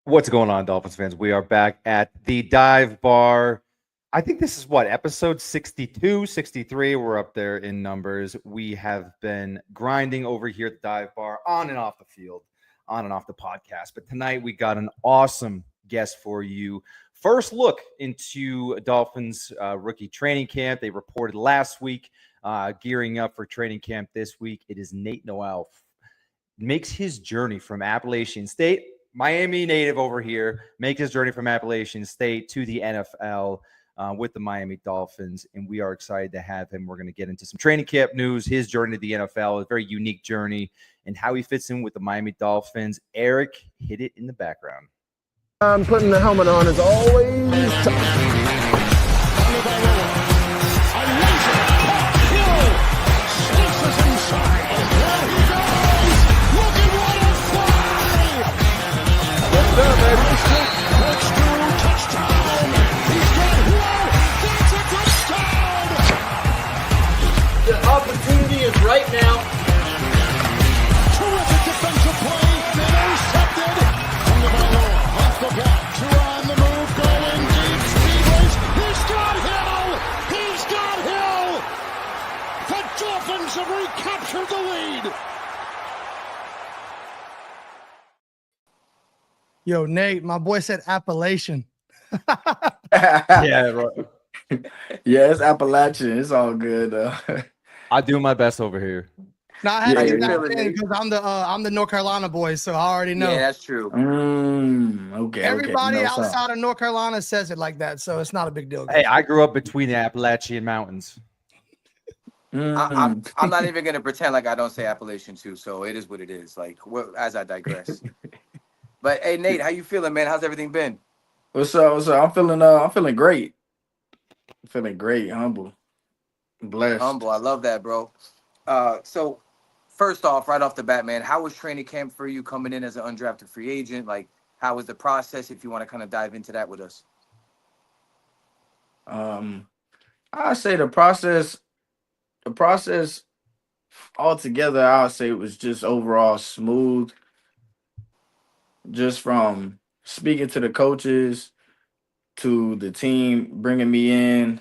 What's going on, Dolphins fans? We are back at the dive bar. I think this is what, episode 62, 63. We're up there in numbers. We have been grinding over here at the dive bar on and off the field, on and off the podcast. But tonight we got an awesome guest for you. First look into Dolphins rookie training camp. They reported last week, gearing up for training camp this week. It is Nate Noel. Makes his journey from Appalachian State, Miami native over here, make his journey from Appalachian State to the NFL with the Miami Dolphins, and we are excited to have him. We're going to get into some training camp news, his journey to the NFL, a very unique journey, and how he fits in with the Miami Dolphins. Eric, hit it in the background. Putting the helmet on is always tough. The opportunity is right now. Terrific defensive play. Intercepted. Off the block. On the move. Going deep. Speed race. He's got Hill. He's got Hill. The Dolphins have recaptured the lead. Yo, Nate, my boy said Appalachian. Yeah, bro. Yeah, it's Appalachian. It's all good. I do my best over here. No, I had to Yeah, get yeah. that in because I'm the North Carolina boy, so I already know. Yeah, that's true. Okay. Everybody okay. No, sorry. outside of North Carolina says it like that, so it's not a big deal. Hey, I grew up between the Appalachian Mountains. I'm not even gonna pretend like I don't say Appalachian too. So it is what it is. Like, as I digress. But hey, Nate, how you feeling, man? How's everything been? What's up? What's up? I'm feeling great. I'm feeling great. Humble. Blessed. Humble. I love that, bro. So first off, right off the bat, man, how was training camp for you coming in as an undrafted free agent? Like, how was the process? If you want to kind of dive into that with us. I say the process altogether, I would say it was just overall smooth. Just from speaking to the coaches to the team bringing me in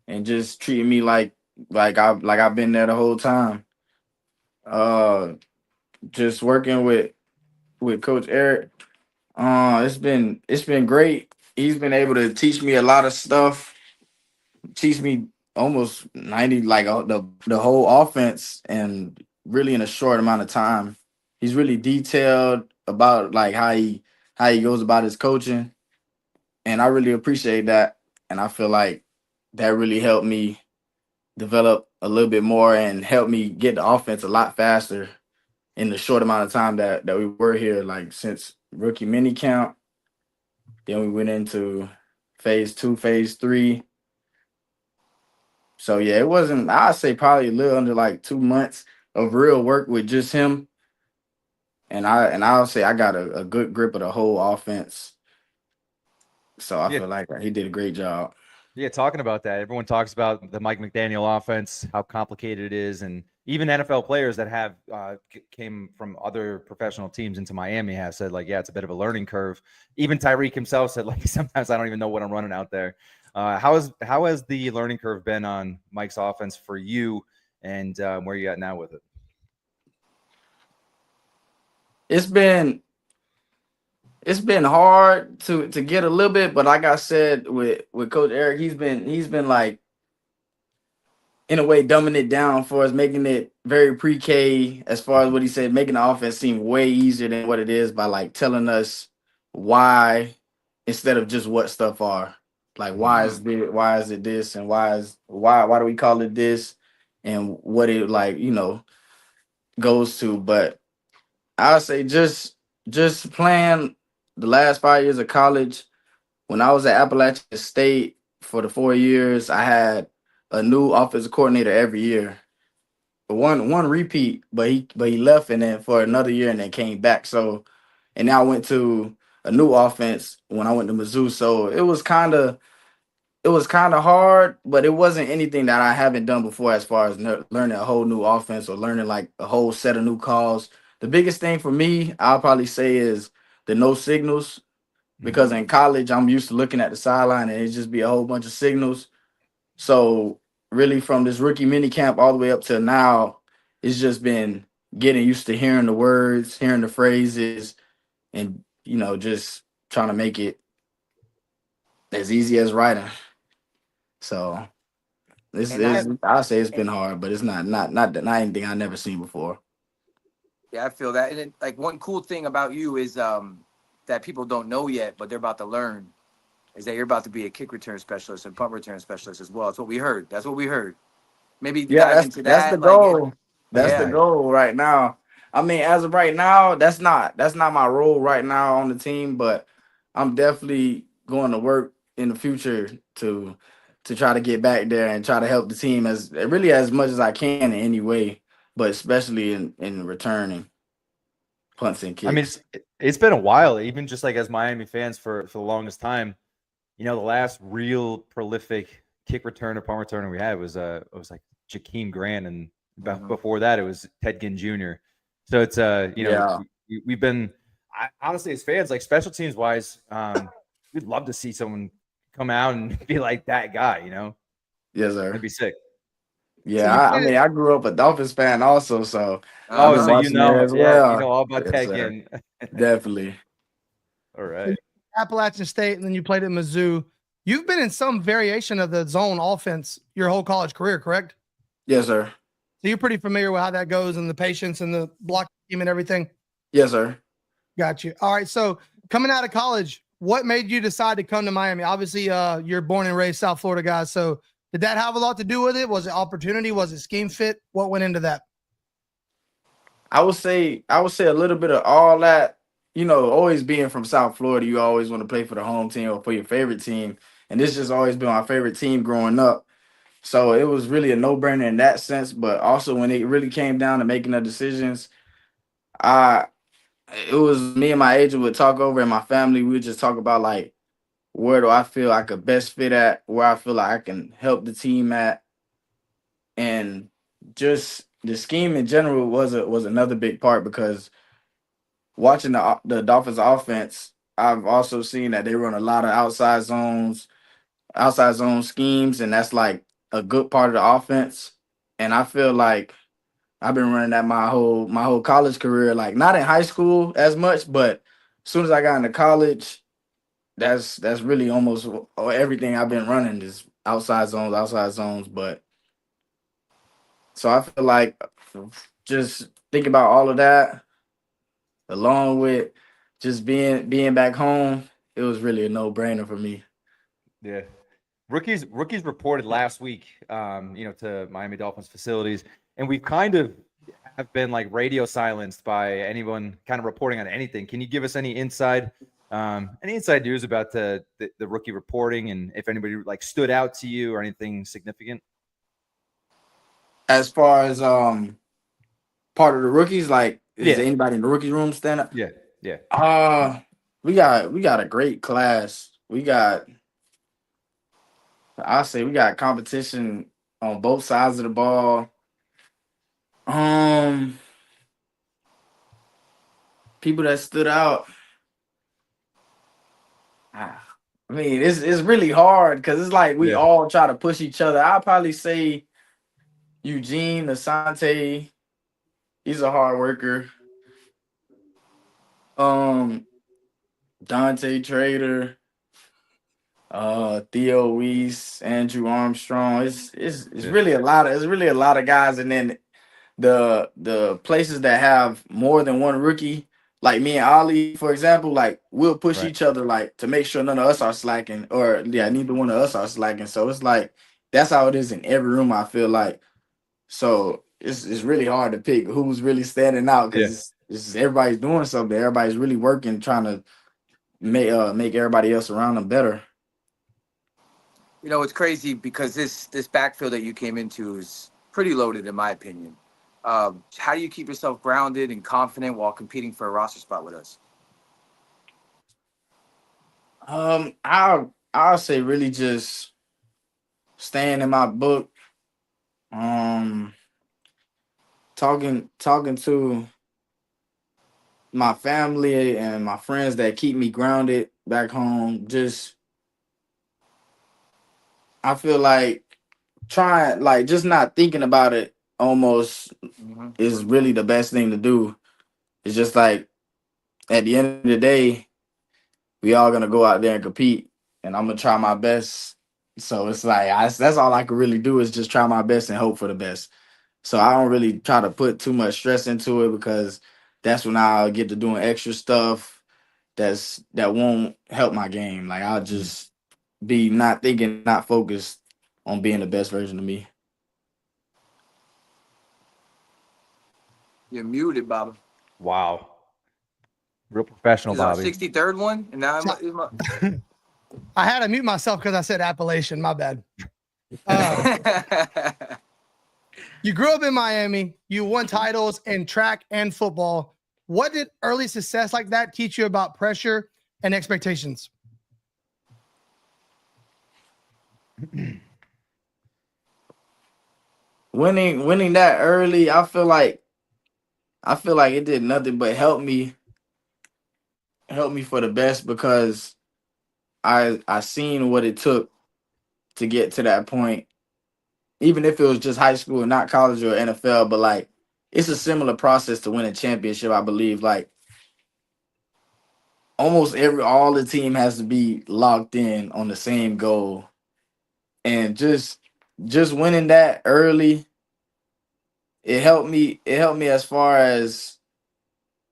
and just treating me like I've been there the whole time. Just working with Coach Eric. It's been great. He's been able to teach me a lot of stuff. Teach me almost 90 the whole offense and really in a short amount of time. He's really detailed about like how he goes about his coaching, and I really appreciate that. And I feel like that really helped me develop a little bit more and help me get the offense a lot faster in the short amount of time that we were here, like since rookie mini camp. Then we went into phase 2, phase 3. So yeah, it wasn't, I'd say probably a little under like 2 months of real work with just him. And I'll say I got a good grip of the whole offense. So I feel like he did a great job. Yeah, talking about that, everyone talks about the Mike McDaniel offense, how complicated it is, and even NFL players that have came from other professional teams into Miami have said, like, yeah, it's a bit of a learning curve. Even Tyreek himself said, like, sometimes I don't even know what I'm running out there. How has the learning curve been on Mike's offense for you, and where you at now with it? It's been hard to get a little bit, but like I said with Coach Eric, he's been like, in a way, dumbing it down for us, making it very pre-K as far as what he said, making the offense seem way easier than what it is by like telling us why instead of just what stuff are. Like why is it this and why do we call it this and what it goes to. But I would say just playing the last 5 years of college. When I was at Appalachian State for the 4 years, I had a new offensive coordinator every year. One repeat, but he left and then for another year and then came back. So, and now I went to a new offense when I went to Mizzou. So it was kind of hard, but it wasn't anything that I haven't done before as far as learning a whole new offense or learning like a whole set of new calls. The biggest thing for me, I'll probably say, is the no signals, because in college I'm used to looking at the sideline and it just be a whole bunch of signals. So really from this rookie mini camp all the way up till now, it's just been getting used to hearing the words, hearing the phrases, and just trying to make it as easy as writing. So this And I is I'll say it's been hard, but it's not anything I never seen before. Yeah, I feel that. And then, like, one cool thing about you is that people don't know yet, but they're about to learn, is that you're about to be a kick return specialist and punt return specialist as well. That's what we heard. That's what we heard. Maybe Yeah, dive into that's the that. Like, goal. That's the yeah, goal right now. I mean, as of right now, that's not my role right now on the team, but I'm definitely going to work in the future to try to get back there and try to help the team as much as I can in any way, but especially in returning punts and I mean, kicks. it's been a while, even just like as Miami fans for the longest time. The last real prolific kick returner, punt returner we had was it was like Jakeem Grant, and before that it was Ted Ginn Jr. So it's Yeah. we've been honestly as fans, like special teams wise, we'd love to see someone come out and be like that guy. Yes, sir. That'd be sick. So Yeah, you I played mean, it. I grew up a Dolphins fan also, so I've Oh, been so uh-huh. watching there as yeah, you well. know all about Yes, Ted sir. Ginn. Definitely. All So you right. Appalachian State, and then you played at Mizzou. You've been in some variation of the zone offense your whole college career, correct? Yes, sir. So you're pretty familiar with how that goes and the patience and the block scheme and everything. Yes, sir. Got you. All right. So coming out of college, what made you decide to come to Miami? Obviously, you're born and raised South Florida guy. So did that have a lot to do with it? Was it opportunity? Was it scheme fit? What went into that? I would say a little bit of all that. Always being from South Florida, you always want to play for the home team or for your favorite team. And this just always been my favorite team growing up. So it was really a no-brainer in that sense. But also when it really came down to making the decisions, I it was me and my agent would talk over and my family, we would just talk about like where do I feel I could best fit at, where I feel like I can help the team at, and just the scheme in general was another big part because watching the Dolphins offense, I've also seen that they run a lot of outside zone schemes, and that's like a good part of the offense. And I feel like I've been running that my whole college career, like not in high school as much, but as soon as I got into college, that's really almost everything I've been running is outside zones. But so I feel like just think about all of that along with just being back home, it was really a no-brainer for me. Yeah. Rookies reported last week, to Miami Dolphins facilities, and we've kind of have been like radio silenced by anyone kind of reporting on anything. Can you give us any inside news about the rookie reporting, and if anybody like stood out to you or anything significant? As far as part of the rookies, like is Yeah. there anybody in the rookie room stand up? Yeah. Yeah. We got a great class. I say we got competition on both sides of the ball. People that stood out. I mean, it's really hard because it's like we Yeah. all try to push each other. I'll probably say Eugene Asante. He's a hard worker. Dante Trader, Theo Weiss, Andrew Armstrong. It's Yeah. really a lot of guys, and then the places that have more than one rookie, like me and Ali, for example, like we'll push Right. each other like to make sure none of us are slacking, or yeah, neither one of us are slacking. So it's like that's how it is in every room. I feel like so it's really hard to pick who's really standing out Yeah. because it's everybody's doing something. Everybody's really working, trying to make everybody else around them better. It's crazy because this backfield that you came into is pretty loaded, in my opinion. How do you keep yourself grounded and confident while competing for a roster spot with us? I'll say really just staying in my book. Talking to my family and my friends that keep me grounded back home. Just I feel like trying like just not thinking about it almost is really the best thing to do. It's just like at the end of the day, we all gonna go out there and compete, and I'm gonna try my best. So it's like that's all I can really do is just try my best and hope for the best. So I don't really try to put too much stress into it because that's when I'll get to doing extra stuff that won't help my game. Like I'll just be not thinking, not focused on being the best version of me. You're muted, Baba. Wow. Real professional, This is our Bobby. 63rd one, and now I had to mute myself because I said Appalachian. My bad. You grew up in Miami. You won titles in track and football. What did early success like that teach you about pressure and expectations? Winning that early, I feel like it did nothing but help me for the best because I seen what it took to get to that point, even if it was just high school and not college or NFL. But like, it's a similar process to win a championship. I believe like almost all the team has to be locked in on the same goal, and just winning that early, it helped me. It helped me as far as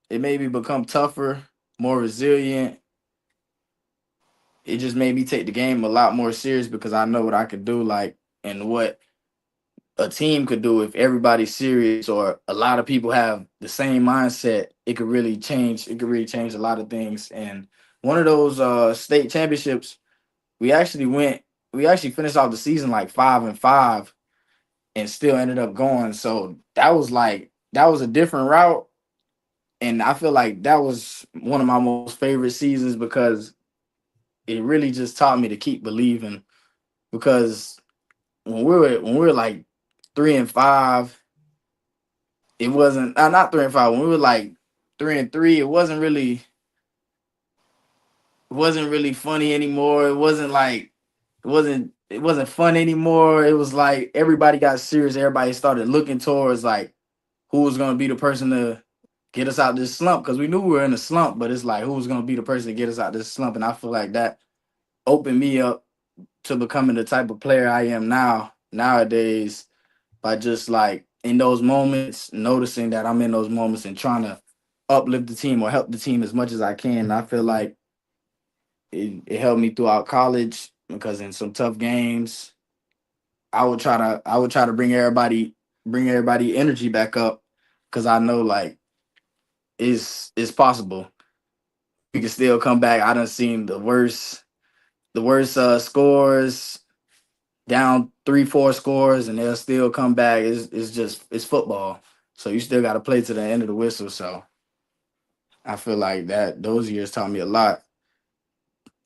it made me become tougher, more resilient. It just made me take the game a lot more serious because I know what I could do, like, and what a team could do if everybody's serious or a lot of people have the same mindset. It could really change. It could really change a lot of things. And one of those state championships, we actually went. We actually finished off the season like 5-5, and still ended up going. So that was a different route, and I feel like that was one of my most favorite seasons because it really just taught me to keep believing. Because when we were like 3-5, it wasn't not 3-5. When we were like 3-3, it wasn't really funny anymore. It wasn't fun anymore. It was like everybody got serious. Everybody started looking towards like who was gonna be the person to get us out this slump, because we knew we were in a slump, but it's like who was gonna be the person to get us out this slump. And I feel like that opened me up to becoming the type of player I am nowadays, by just like in those moments, noticing that I'm in those moments and trying to uplift the team or help the team as much as I can. And I feel like it helped me throughout college because in some tough games, I would try to bring everybody energy back up, because I know like it's possible. We can still come back. I done seen the worst scores, down 3-4 scores, and they'll still come back. It's football. So you still got to play to the end of the whistle. So I feel like that those years taught me a lot.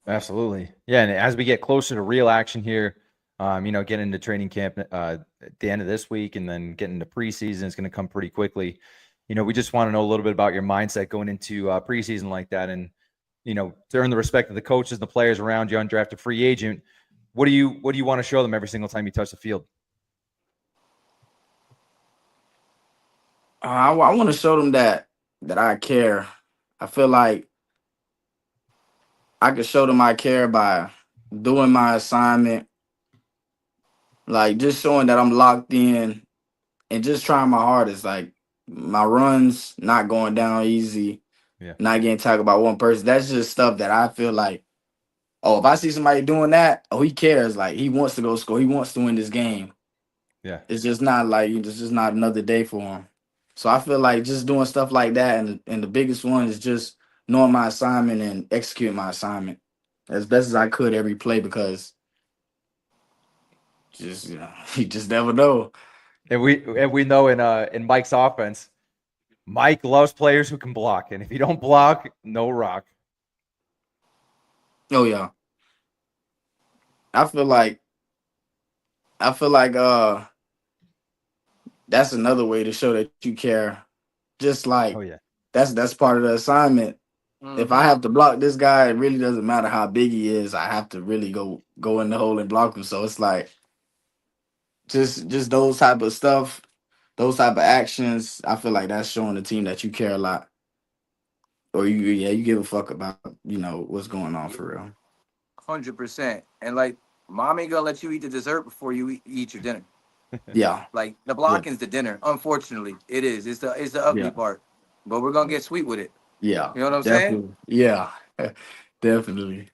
Absolutely. Yeah. And as we get closer to real action here, getting into training camp at the end of this week and then getting into preseason is going to come pretty quickly. We just want to know a little bit about your mindset going into preseason like that. And, to earn the respect of the coaches and the players around you, undrafted free agent, what do you want to show them every single time you touch the field? I want to show them that I care. I feel like I could show them I care by doing my assignment, like just showing that I'm locked in and just trying my hardest. Like my runs not going down easy, Yeah. not getting tackled by one person. That's just stuff that I feel like, oh, if I see somebody doing that, oh, he cares. Like he wants to go score. He wants to win this game. Yeah. It's just not like it's just not another day for him. So I feel like just doing stuff like that, and the biggest one is just knowing my assignment and executing my assignment as best as I could every play, because just you just never know. And we know in Mike's offense, Mike loves players who can block. And if you don't block, no rock. Oh yeah. I feel like that's another way to show that you care. Just like Oh yeah. that's part of the assignment. If I Mhm. have to block this guy, it really doesn't matter how big he is. I have to really go in the hole and block him. So it's like just those type of stuff, those type of actions. I feel like that's showing the team that you care a lot, or you give a fuck about what's going on for real. 100%. And like, mom ain't gonna let you eat the dessert before you eat your dinner. Yeah, Like the yeah, blocking's the dinner. Unfortunately, it is. It's the ugly yeah, part. But we're gonna get sweet with it. yeah, You know what I'm saying? definitely, yeah, definitely.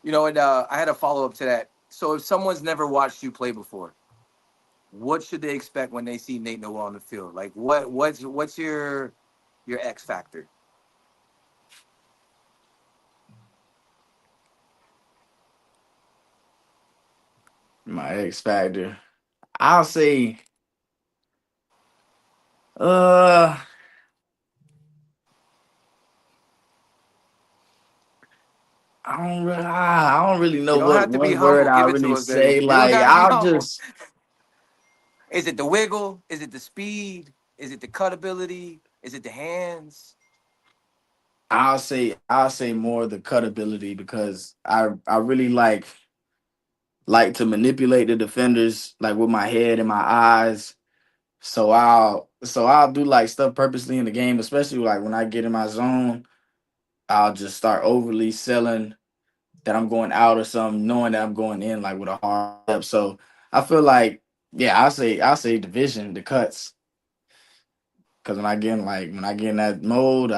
And I had a follow up to that. So if someone's never watched you play before, what should they expect when they see Nate Noel on the field? Like what's your X factor? My X factor. I'll say, uh, I don't really You know don't what have to be one word humble. I Give it to really us, baby. say. You don't Like gotta be I'll humble. just Is it the wiggle? Is it the speed? Is it the cut ability? Is it the hands? I'll say more the cut ability because I really like to manipulate the defenders like with my head and my eyes. So I'll do like stuff purposely in the game, especially like when I get in my zone. I'll just start overly selling that I'm going out or something, knowing that I'm going in like with a hard step. So I feel like, yeah, I'll say division, the cuts. Cause when I get in that mode,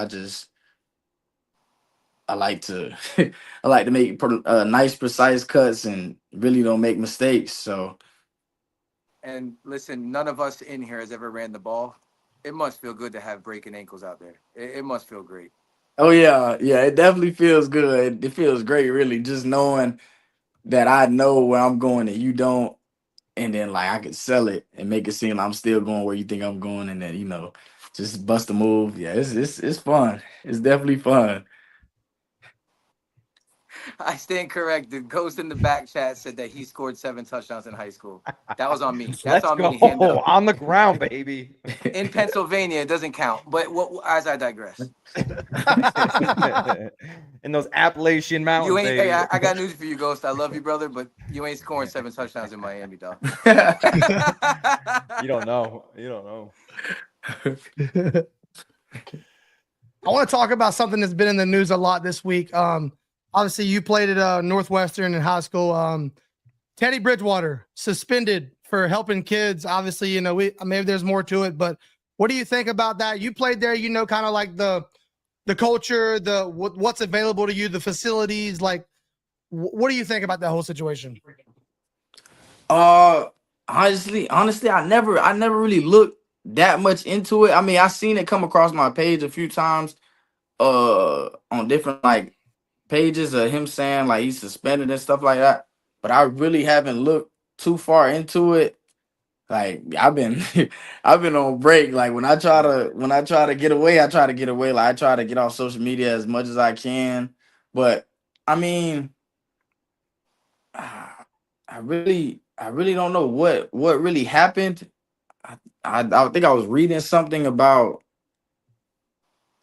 I like to I like to make nice precise cuts and really don't make mistakes. So And listen, none of us in here has ever ran the ball. It must feel good to have breaking ankles out there. It must feel great. oh yeah, it definitely feels good. It feels great, really, just knowing that I know where I'm going and you don't, and then like I could sell it and make it seem like I'm still going where you think I'm going, and then just bust a move. Yeah, it's fun. It's definitely fun. I stand corrected. Ghost in the back chat said that he scored 7 touchdowns in high school. That was on me. That's Let's on go me. Hand up. on the ground, baby. In Pennsylvania, it doesn't count. But as I digress, In those Appalachian you mountains, ain't. Hey, baby. I got news for you, Ghost. I love you, brother, but you ain't scoring 7 touchdowns in Miami, dog. You don't know. You don't know. I want to talk about something that's been in the news a lot this week. Obviously, you played at Northwestern in high school. Teddy Bridgewater suspended for helping kids. Obviously, maybe there's more to it, but what do you think about that? You played there, kind of like the culture, what's available to you, the facilities. Like, what do you think about that whole situation? Uh, honestly, I never really looked that much into it. I mean, I seen it come across my page a few times, on different like pages of him saying like he's suspended and stuff like that. But I really haven't looked too far into it. Like I've been I've been on break. Like when I try to get away, I try to get away. Like I try to get off social media as much as I can. But I mean, I really don't know what really happened. I think I was reading something about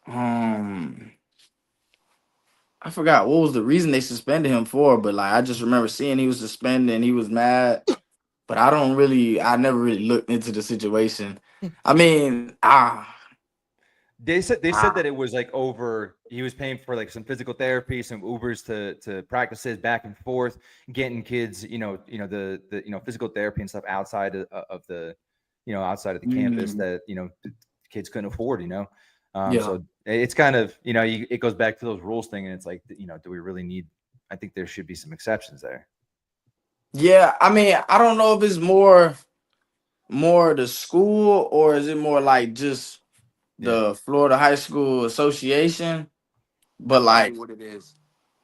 um I forgot what was the reason they suspended him for, but like I just remember seeing he was suspended and he was mad. But I never really looked into the situation. I mean, They said that it was like over. He was paying for like some physical therapy, some Ubers to practices back and forth, getting kids, the physical therapy and stuff outside of the, outside of the campus mm, that kids couldn't afford. yeah. So it's kind of it goes back to those rules thing, and it's like do we really need? I think there should be some exceptions there. Yeah, I mean, I don't know if it's more the school or is it more like just Yeah, the Florida High School Association. But Probably like, what it is.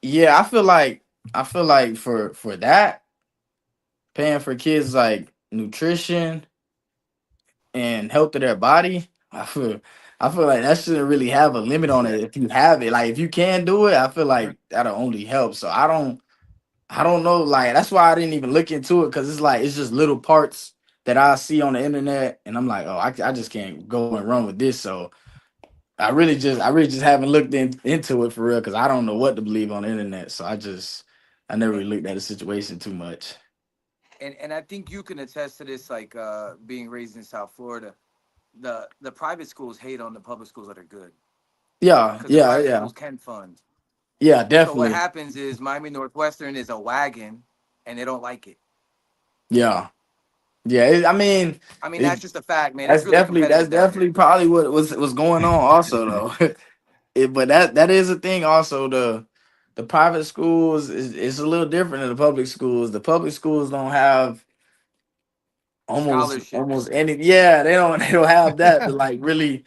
yeah, I feel like for that, paying for kids like nutrition and health of their body, I feel like that shouldn't really have a limit on it. If you have it, like if you can do it, I feel like that'll only help. So I don't know. Like that's why I didn't even look into it because it's like it's just little parts that I see on the internet, and I'm like, oh, I just can't go and run with this. So I really just haven't looked into it for real because I don't know what to believe on the internet. So I never really looked at the situation too much. And I think you can attest to this, like being raised in South Florida. The private schools hate on the public schools that are good Yeah, because the yeah, private yeah, schools can fund. yeah, So what definitely. happens is Miami Northwestern is a wagon, and they don't like it. Yeah, yeah. I mean, I mean, that's it, just a fact, man. It's really that's competitive down definitely here. probably what was going on also though. But that is a thing also. The private schools is a little different than the public schools. The public schools don't have almost Scholarships. any. Yeah, they don't have that to like really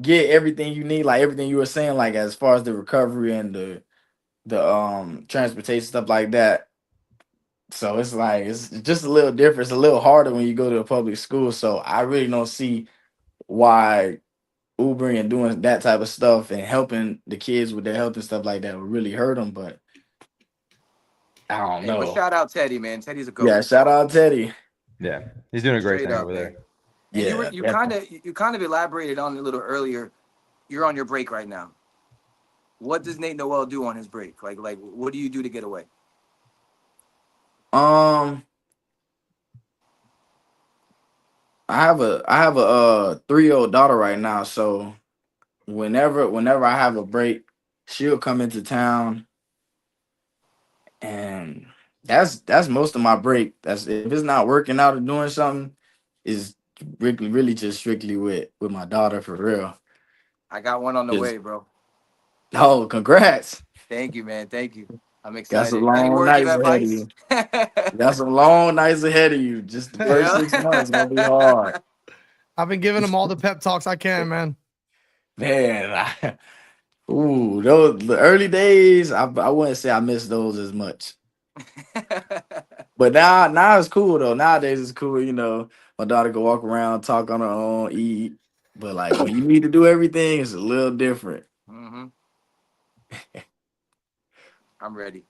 get everything you need, like everything you were saying, like as far as the recovery and the transportation stuff like that. So it's like it's just a little different. It's a little harder when you go to a public school. So I really don't see why Ubering and doing that type of stuff and helping the kids with their health and stuff like that would really hurt them. But I don't Hey, but know. shout out Teddy, man. Teddy's a Yeah, goat. shout out Teddy. Yeah, he's doing a great Straight thing up, over man. there. And you were Yeah, definitely. you kind of elaborated on it a little earlier. You're on your break right now. What does Nate Noel do on his break? Like what do you do to get away? Um, I have a 3-year-old daughter right now, so whenever I have a break, she'll come into town, and that's most of my break. That's if it's not working out or doing something, is really just strictly with my daughter for real. I got one on the Just way, bro. oh, congrats! Thank you, man. Thank you. I'm Got some excited. Any long words of nights ahead of advice? you. Got some long nights ahead of you. Just the first Yeah. 6 months gonna be hard, I've been giving him all the pep talks I can, man. man. Ooh, those the early days. I wouldn't say I miss those as much. But now it's cool though. Nowadays it's cool. My daughter can walk around, talk on her own, eat. But like when you need to do everything, it's a little different. hmm I'm ready.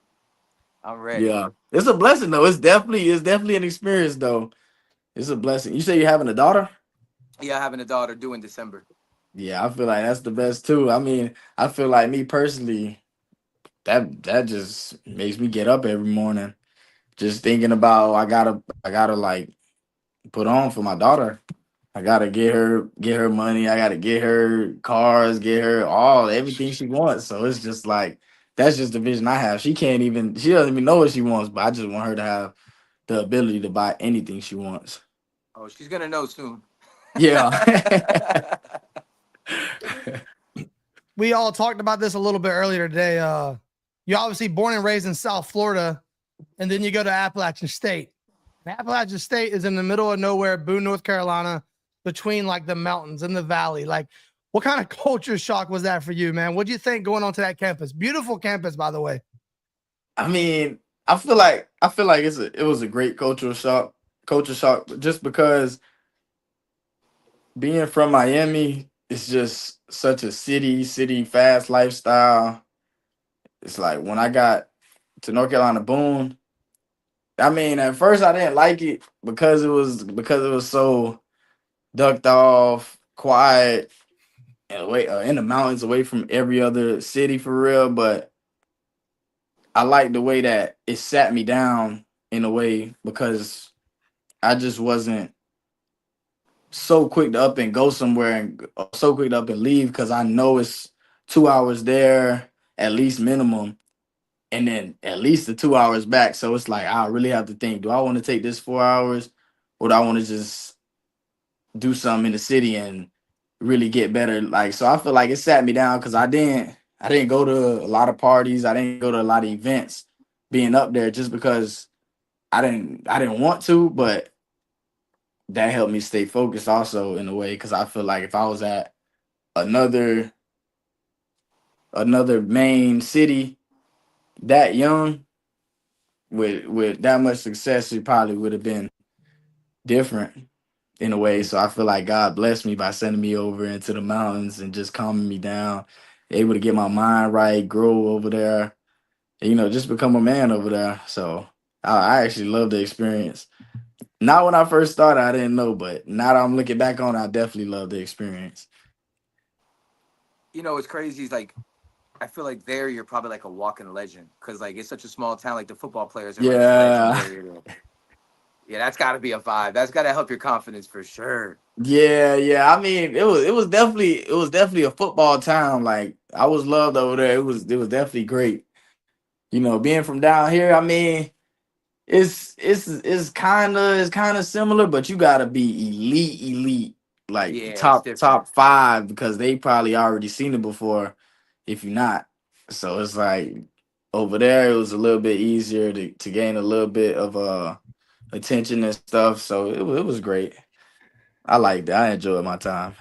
I'm ready. Yeah, it's a blessing though. It's definitely an experience though. It's a blessing. You say you're having a daughter? Yeah, having a daughter due in December. Yeah, I feel like that's the best too. I mean, I feel like me personally, that just makes me get up every morning just thinking about I gotta like put on for my daughter. I gotta get her money. I gotta get her cars, get her everything she wants. So it's just like that's just the vision I have. She doesn't even know what she wants, but I just want her to have the ability to buy anything she wants. Oh, she's gonna know soon. Yeah. We all talked about this a little bit earlier today. You're obviously born and raised in South Florida, and then you go to Appalachian State. And Appalachian State is in the middle of nowhere, Boone, North Carolina, between like the mountains and the valley. Like, what kind of culture shock was that for you, man? What do you think going onto that campus? Beautiful campus, by the way. I mean, I feel like it was a great cultural shock just because being from Miami is just such a city fast lifestyle. It's like when I got to North Carolina Boone, I mean, at first I didn't like it because it was so ducked off, quiet, and away in the mountains, away from every other city for real. But I like the way that it sat me down in a way because I just wasn't so quick to up and go somewhere and so quick to up and leave because I know it's 2 hours there at least minimum, and then at least the 2 hours back. So it's like I really have to think: do I want to take this 4 hours, or do I want to just do something in the city and really get better? Like, so I feel like it sat me down because I didn't go to a lot of parties. I didn't go to a lot of events being up there just because I didn't want to, but that helped me stay focused also in a way because I feel like if I was at another main city that young with that much success, it probably would have been different in a way. So I feel like God blessed me by sending me over into the mountains and just calming me down, able to get my mind right, grow over there, and, just become a man over there. So I actually love the experience. Not when I first started, I didn't know, but now that I'm looking back on it, I definitely love the experience. you know, it's crazy. It's like, I feel like there you're probably like a walking legend because like it's such a small town. Like the football players are like Yeah. legendary there. Yeah, that's got to be a vibe. That's got to help your confidence for sure. Yeah. I mean, it was definitely a football town. Like I was loved over there. It was definitely great. Being from down here, I mean, it's kind of similar, but you gotta be elite, like Yeah, it's top different. 5 because they probably already seen it before, if you're not. So it's like over there, it was a little bit easier to gain a little bit of attention and stuff. So it was great. I liked it. I enjoyed my time.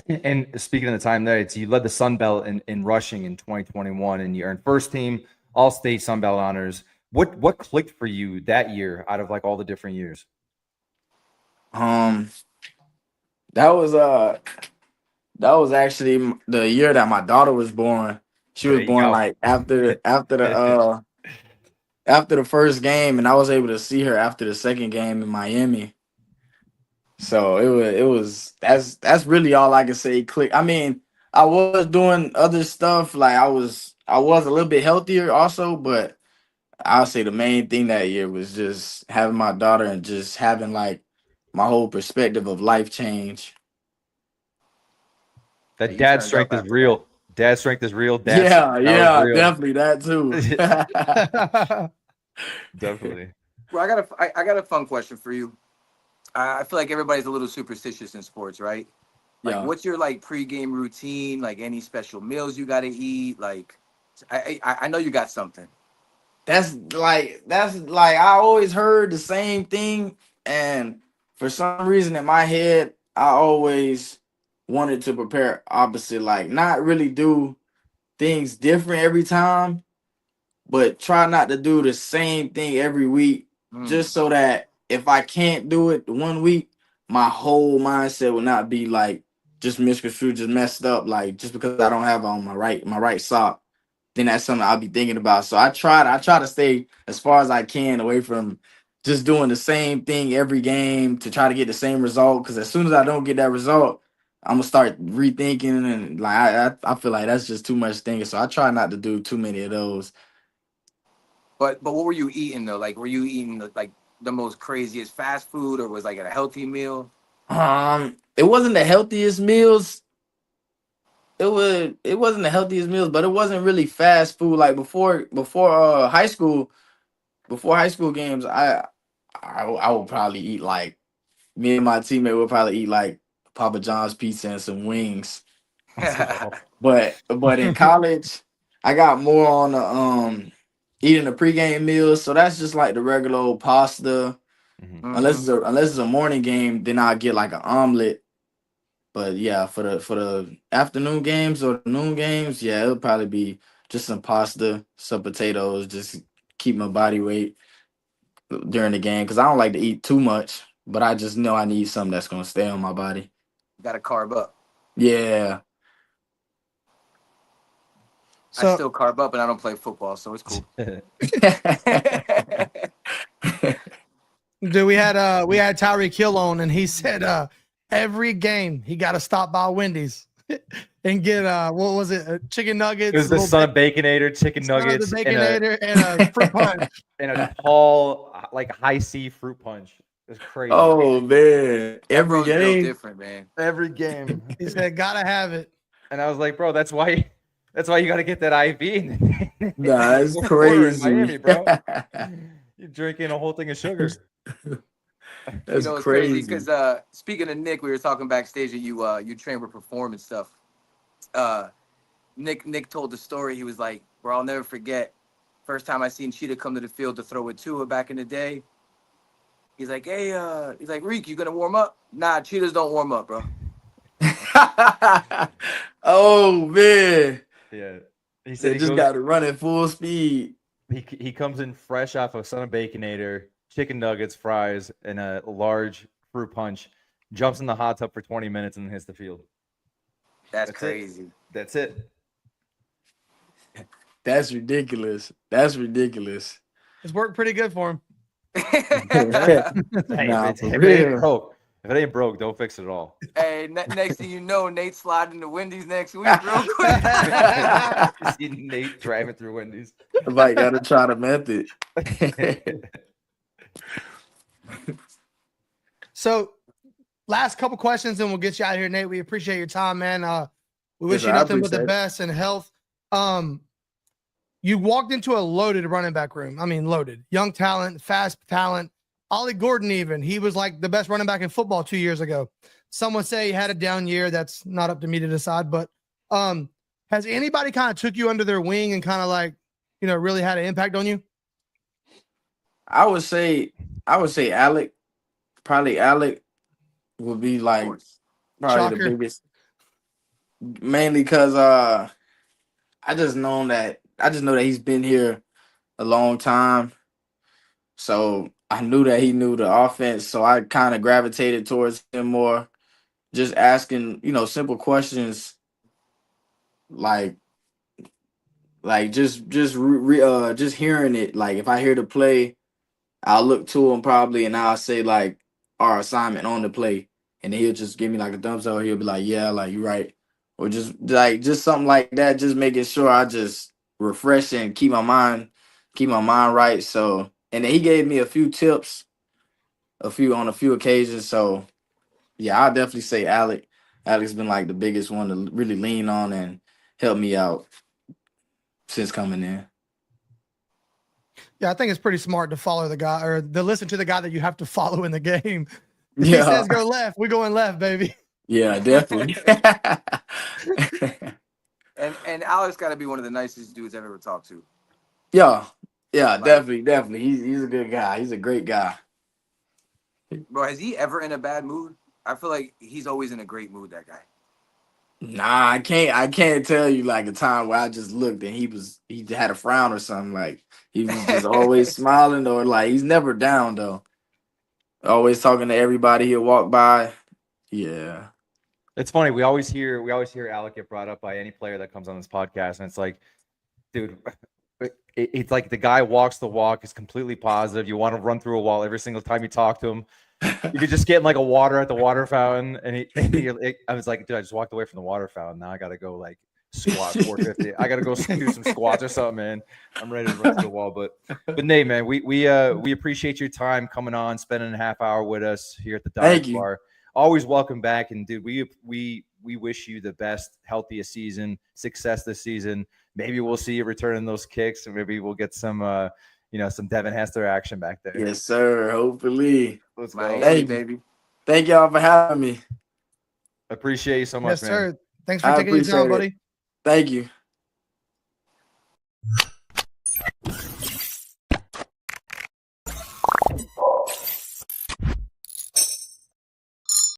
And speaking of the time there, you led the Sun Belt in rushing in 2021, and you earned first team All State Sun Belt honors. What clicked for you that year out of like all the different years? Um, that was actually the year that my daughter was born. She was There you born go. like after the first game, and I was able to see her after the second game in Miami. So that's really all I can say. Click. I mean, I was doing other stuff, like I was a little bit healthier also, but I'll say the main thing that year was just having my daughter and just having like my whole perspective of life change. That You dad turned up strength is after that. real. Dad strength is real. Dad Yeah, superpower is yeah, real. definitely that too. Definitely. Well, I got a fun question for you. I feel like everybody's a little superstitious in sports, right? Like, Yeah. what's your like pregame routine? Like, any special meals you got to eat? Like, I know you got something. That's like I always heard the same thing, and for some reason in my head, I always wanted to prepare opposite, like not really do things different every time, but try not to do the same thing every week, Mm. just so that if I can't do it one week, my whole mindset will not be like just misconstrued, just messed up, like just because I don't have on my right sock, then that's something I'll be thinking about. So I try to stay as far as I can away from just doing the same thing every game to try to get the same result. Because as soon as I don't get that result, I'm gonna start rethinking, and like I feel like that's just too much thinking. So I try not to do too many of those. But what were you eating though? Like, were you eating like the most craziest fast food, or was like a healthy meal? It wasn't the healthiest meals. It wasn't the healthiest meals, but it wasn't really fast food. Like before high school, before high school games, I would probably eat like me and my teammate would probably eat like Papa John's pizza and some wings. Let's go. But in college, I got more on the eating the pregame meals. So that's just like the regular old pasta. Mhm. Unless it's a morning game, then I'll get like an omelet. But yeah, for the afternoon games or the noon games, yeah, it'll probably be just some pasta, some potatoes, just keep my body weight during the game because I don't like to eat too much, but I just know I need something that's gonna stay on my body. Got to carb up. Yeah. I So still carb up, and I don't play football, so it's cool. dude, we had Tyreek Hill on, and he said every game he got to stop by Wendy's and get what was it, chicken nuggets? It was the little son of Baconator, chicken son of the nuggets, Baconator, and a fruit punch. and a tall, like high C fruit punch. It's crazy. Oh man, That every bro's built game. different, man. Every game. He said, "Gotta have it." And I was like, bro, that's why you got to get that IV. In Nah, it's the water in crazy. Miami, bro. You're drinking a whole thing of sugar. That's It's crazy crazy. because speaking of Nick, we were talking backstage that you train with Perform and stuff. Nick told the story. He was like, "Bro, I'll never forget. First time I seen Cheetah come to the field to throw it to her back in the day. He's like, hey, he's like, Reek, you gonna warm up? Nah, Cheetahs don't warm up, bro. Oh man, Yeah. He they said just got to run at full speed. he comes in fresh off of Son of Baconator, chicken nuggets, fries, and a large fruit punch, jumps in the hot tub for 20 minutes and hits the field. That's That's it. crazy. That's it. That's ridiculous. That's ridiculous. It's worked pretty good for him. Hey, Nah, if for it ain't real. broke, If it ain't broke, don't fix it at all. Hey, next thing you know, Nate sliding to Wendy's next week real quick. You see Nate driving through Wendy's. Like, gotta try the method. So, last couple questions, and we'll get you out of here, Nate. We appreciate your time, man. We wish Yes, you I nothing but the appreciate it. best and health. You walked into a loaded running back room. I mean, loaded. Young talent, fast talent. Ollie Gordon, even. He was like the best running back in football 2 years ago. Some would say he had a down year. That's not up to me to decide. But has anybody kind of took you under their wing and kind of like, really had an impact on you? I would say Alec. Probably Alec would be like probably Shocker. the biggest. Mainly because I just know that he's been here a long time. So I knew that he knew the offense. So I kind of gravitated towards him more, just asking, simple questions like just hearing it. Like if I hear the play, I'll look to him probably and I'll say like our assignment on the play. And then he'll just give me like a thumbs up. He'll be like, yeah, like you're right. Or just something like that, just making sure I just refresh and keep my mind right. So, and then he gave me a few tips, on a few occasions. So yeah, I'll definitely say Alec. Alec's been like the biggest one to really lean on and help me out since coming in. Yeah, I think it's pretty smart to follow the guy or to listen to the guy that you have to follow in the game. If Yeah. he says go left, we going left, baby. Yeah, definitely. And Alex got to be one of the nicest dudes I've ever talked to. Yeah, definitely. He's a good guy. He's a great guy. Bro, is he ever in a bad mood? I feel like he's always in a great mood, that guy. Nah, I can't tell you like a time where I just looked and he had a frown or something. Like he was just always smiling, or like he's never down though. Always talking to everybody he'll walk by. Yeah. It's funny. We always hear Alec get brought up by any player that comes on this podcast, and it's like, dude, it's like the guy walks the walk, is completely positive. You want to run through a wall every single time you talk to him. You could just get him like a water at the water fountain, and I was like, dude, I just walked away from the water fountain. Now I got to go like squat 450. I got to go do some squats or something, man. I'm ready to run through the wall. But Nate, man, we appreciate your time coming on, spending a half hour with us here at the Dive Bar. Always welcome back, and dude, we wish you the best, healthiest season, success this season. Maybe we'll see you returning those kicks, and maybe we'll get some some Devin Hester action back there. Yes, sir. Hopefully. Let's go. Thank you, baby. Thank y'all for having me. Appreciate you so much, yes, man. Sir. Thanks for taking your time, buddy. Thank you.